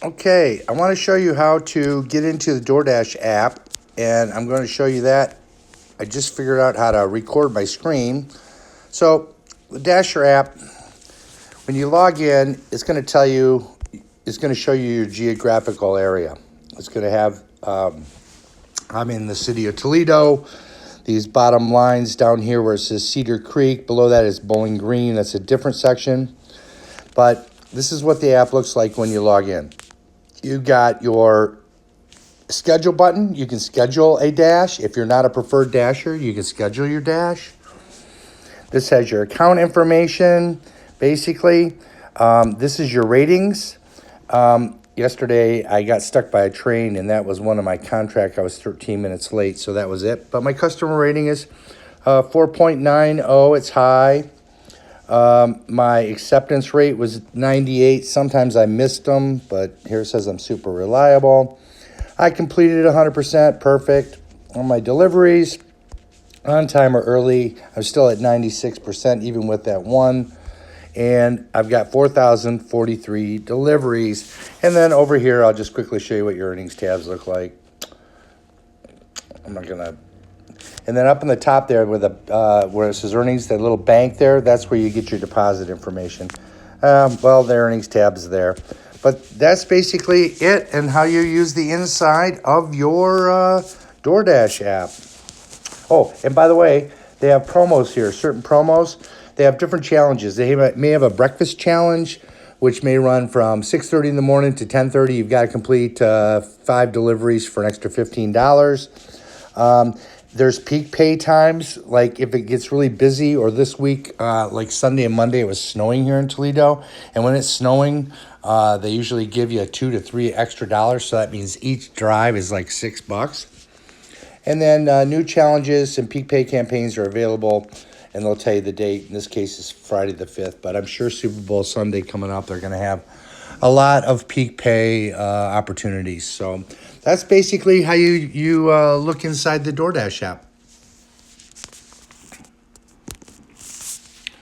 Okay, I want to show you how to get into the DoorDash app, and I'm going to show you that. I just figured out how to record my screen. So, the Dasher app, when you log in, it's going to tell you, it's going to show you your geographical area. It's going to have, I'm in the city of Toledo. These bottom lines down here where it says Cedar Creek, below that is Bowling Green. That's a different section. But this is what the app looks like when you log in. You got your schedule button. You can schedule a dash. If you're not a preferred dasher, you can schedule your dash. This has your account information, basically. This is your ratings. Yesterday, I got stuck by a train, and that was one of my contract. I was 13 minutes late, so that was it. But my customer rating is 4.90. It's high. My acceptance rate was 98. Sometimes I missed them, but here it says I'm super reliable. I completed 100%, perfect. On my deliveries, on time or early, I'm still at 96%, even with that one. And I've got 4,043 deliveries. And then over here, I'll just quickly show you what your earnings tabs look like. I'm not going to. And then up in the top there where it says earnings, that little bank there, that's where you get your deposit information. Well, the earnings tab's there. But that's basically it and how you use the inside of your DoorDash app. Oh, and by the way, they have promos here, certain promos. They have different challenges. They may have a breakfast challenge, which may run from 6:30 in the morning to 10:30. You've got to complete 5 deliveries for an extra $15. There's peak pay times, like if it gets really busy, or this week, like Sunday and Monday, it was snowing here in Toledo. And when it's snowing, they usually give you $2 to $3 extra dollars. So that means each drive is like $6. And then new challenges and peak pay campaigns are available, and they'll tell you the date. In this case, it's Friday the 5th, but I'm sure Super Bowl Sunday coming up, they're going to have a lot of peak pay opportunities. So that's basically how you look inside the DoorDash app.